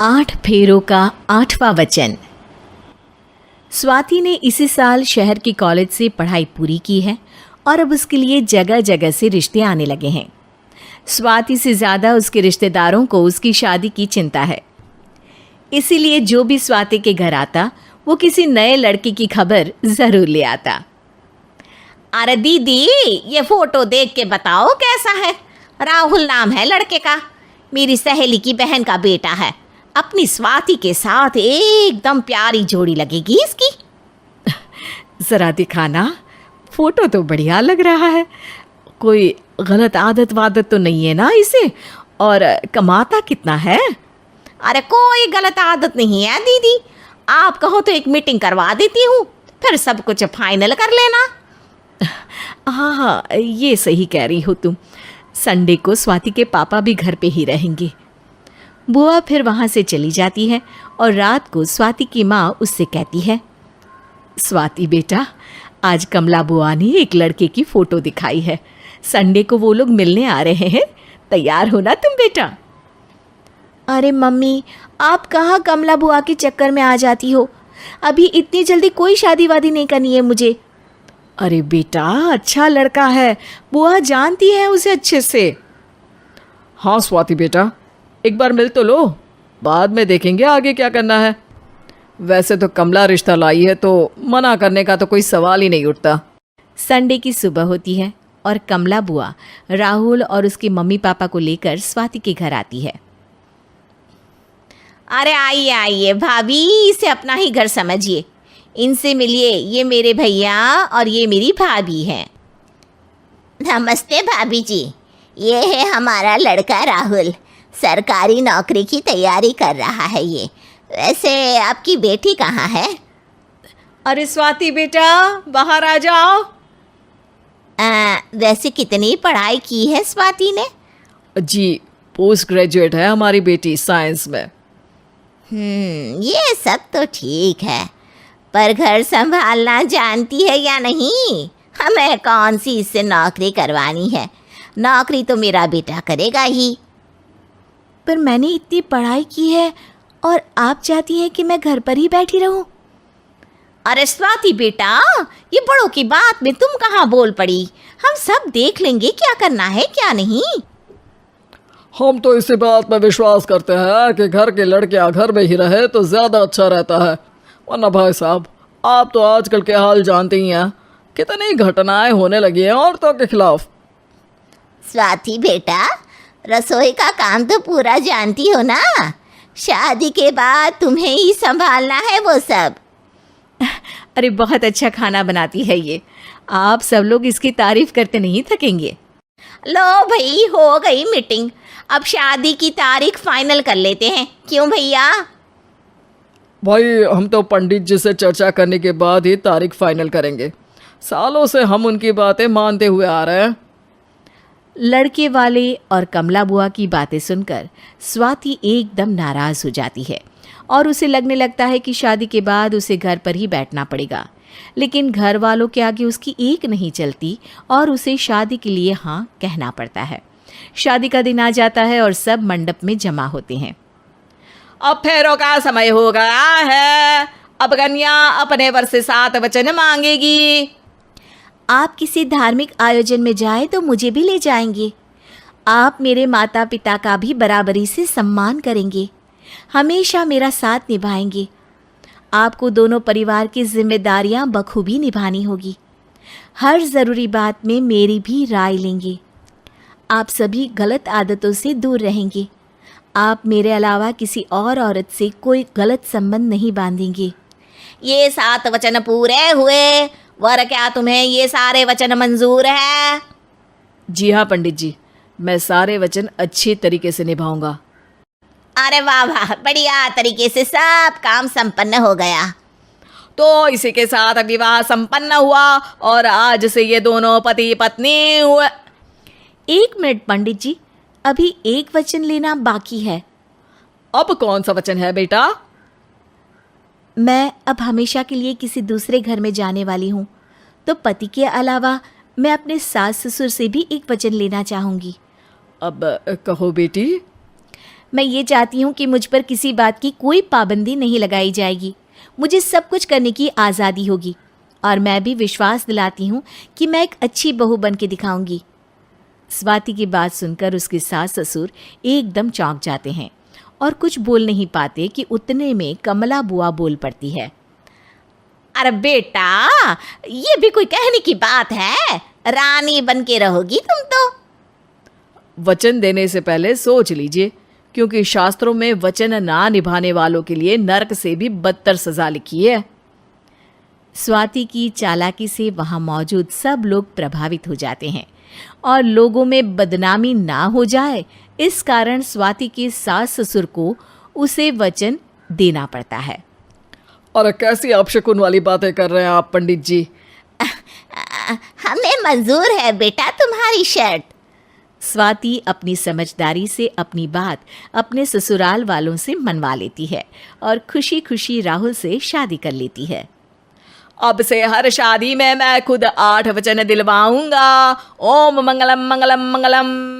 8 फेरों का 8वां वचन। स्वाति ने इसी साल शहर के कॉलेज से पढ़ाई पूरी की है और अब उसके लिए जगह जगह से रिश्ते आने लगे हैं। स्वाति से ज़्यादा उसके रिश्तेदारों को उसकी शादी की चिंता है। इसीलिए जो भी स्वाति के घर आता वो किसी नए लड़के की खबर ज़रूर ले आता। अरे दीदी, ये फोटो देख के बताओ कैसा है। राहुल नाम है लड़के का, मेरी सहेली की बहन का बेटा है। अपनी स्वाति के साथ एकदम प्यारी जोड़ी लगेगी इसकी। ज़रा दिखाना, फोटो तो बढ़िया लग रहा है। कोई गलत आदत वादत तो नहीं है ना इसे? और कमाता कितना है? अरे कोई गलत आदत नहीं है दीदी, आप कहो तो एक मीटिंग करवा देती हूँ, फिर सब कुछ फाइनल कर लेना। हाँ हाँ, ये सही कह रही हो तुम। संडे को स्वाति के पापा भी घर पे ही रहेंगे। बुआ फिर वहाँ से चली जाती है और रात को स्वाति की माँ उससे कहती है, स्वाति बेटा, आज कमला बुआ ने एक लड़के की फ़ोटो दिखाई है। संडे को वो लोग मिलने आ रहे हैं, तैयार हो ना तुम बेटा? अरे मम्मी, आप कहाँ कमला बुआ के चक्कर में आ जाती हो? अभी इतनी जल्दी कोई शादी वादी नहीं करनी है मुझे। अरे बेटा, अच्छा लड़का है, बुआ जानती है उसे अच्छे से। हाँ स्वाति बेटा, एक बार मिल तो लो, बाद में देखेंगे आगे क्या करना है। वैसे तो कमला रिश्ता लाई है तो मना करने का तो कोई सवाल ही नहीं उठता। संडे की सुबह होती है और कमला बुआ राहुल और उसके मम्मी पापा को लेकर स्वाति के घर आती है। अरे आइए आइए भाभी, इसे अपना ही घर समझिए। इनसे मिलिए, ये मेरे भैया और ये मेरी भाभी हैं। नमस्ते भाभी जी, ये है हमारा लड़का राहुल, सरकारी नौकरी की तैयारी कर रहा है ये। वैसे आपकी बेटी कहाँ है? अरे स्वाति बेटा, बाहर आ जाओ। वैसे कितनी पढ़ाई की है स्वाति ने? जी, पोस्ट ग्रेजुएट है हमारी बेटी साइंस में। ये सब तो ठीक है, पर घर संभालना जानती है या नहीं? हमें कौन सी इससे नौकरी करवानी है, नौकरी तो मेरा बेटा करेगा ही। पर मैंने इतनी पढ़ाई की है और आप चाहती हैं कि मैं घर पर ही बैठी रहूं? अरे स्वाति बेटा, ये बड़ों की बात में तुम कहाँ बोल पड़ी? हम सब देख लेंगे क्या करना है क्या नहीं। हम तो इसी बात पर विश्वास करते हैं कि घर के लड़कियां घर में ही रहे तो ज़्यादा अच्छा रहता है। वरना भाई साहब, आप तो आजकल के हाल जानते ही हैं, कितनी घटनाएं होने लगी हैं औरतों के खिलाफ। स्वाति बेटा, रसोई का काम तो पूरा जानती हो ना? शादी के बाद तुम्हें ही संभालना है वो सब। अरे बहुत अच्छा खाना बनाती है ये, आप सब लोग इसकी तारीफ करते नहीं थकेंगे। लो भाई, हो गई मीटिंग, अब शादी की तारीख फाइनल कर लेते हैं, क्यों भैया? भाई, हम तो पंडित जी से चर्चा करने के बाद ही तारीख फाइनल करेंगे। सालों से हम उनकी बातें मानते हुए आ रहे हैं। लड़के वाले और कमला बुआ की बातें सुनकर स्वाति एकदम नाराज हो जाती है और उसे लगने लगता है कि शादी के बाद उसे घर पर ही बैठना पड़ेगा। लेकिन घर वालों के आगे उसकी एक नहीं चलती और उसे शादी के लिए हाँ कहना पड़ता है। शादी का दिन आ जाता है और सब मंडप में जमा होते हैं। अब फेरों का समय हो गया है, अब कन्या अपने वर से 7 वचन मांगेगी। आप किसी धार्मिक आयोजन में जाएं तो मुझे भी ले जाएंगे। आप मेरे माता पिता का भी बराबरी से सम्मान करेंगे, हमेशा मेरा साथ निभाएंगे। आपको दोनों परिवार की जिम्मेदारियां बखूबी निभानी होगी। हर ज़रूरी बात में मेरी भी राय लेंगे। आप सभी गलत आदतों से दूर रहेंगे। आप मेरे अलावा किसी और औरत से कोई गलत संबंध नहीं बांधेंगे। ये 7 वचन पूरे हुए, वर क्या तुम्हें ये सारे वचन मंजूर है? जी हाँ पंडित जी, मैं सारे वचन अच्छे तरीके से निभाऊंगा। अरे वाह वाह, बढ़िया तरीके से सब काम संपन्न हो गया। तो इसी के साथ विवाह संपन्न हुआ और आज से ये दोनों पति पत्नी हुए। 1 मिनट पंडित जी, अभी एक वचन लेना बाकी है। अब कौन सा वचन है बेटा? मैं अब हमेशा के लिए किसी दूसरे घर में जाने वाली हूँ, तो पति के अलावा मैं अपने सास ससुर से भी एक वचन लेना चाहूँगी। अब कहो बेटी। मैं ये चाहती हूँ कि मुझ पर किसी बात की कोई पाबंदी नहीं लगाई जाएगी। मुझे सब कुछ करने की आज़ादी होगी और मैं भी विश्वास दिलाती हूँ कि मैं एक अच्छी बहू बन के दिखाऊंगी। स्वाति की बात सुनकर उसके सास ससुर एकदम चौंक जाते हैं और कुछ बोल नहीं पाते कि उतने में कमला बुआ बोल पड़ती है। अरे बेटा, ये भी कोई कहने की बात है? रानी बन के रहोगी तुम तो। वचन देने से पहले सोच लीजिए, क्योंकि शास्त्रों में वचन ना निभाने वालों के लिए नरक से भी बदतर सजा लिखी है। स्वाति की चालाकी से वहाँ मौजूद सब लोग प्रभावित हो जाते हैं और लोगों में बदनामी ना हो जाए, इस कारण स्वाति के सास ससुर को उसे वचन देना पड़ता है। और कैसी अपशकुन वाली बातें कर रहे हैं आप पंडित जी? हमें मंजूर है बेटा तुम्हारी शर्त। स्वाति अपनी समझदारी से अपनी बात अपने ससुराल वालों से मनवा लेती है और खुशी खुशी राहुल से शादी कर लेती है। अब से हर शादी में मैं खुद 8 वचन दिलवाऊंगा। ओम मंगलम मंगलम मंगलम।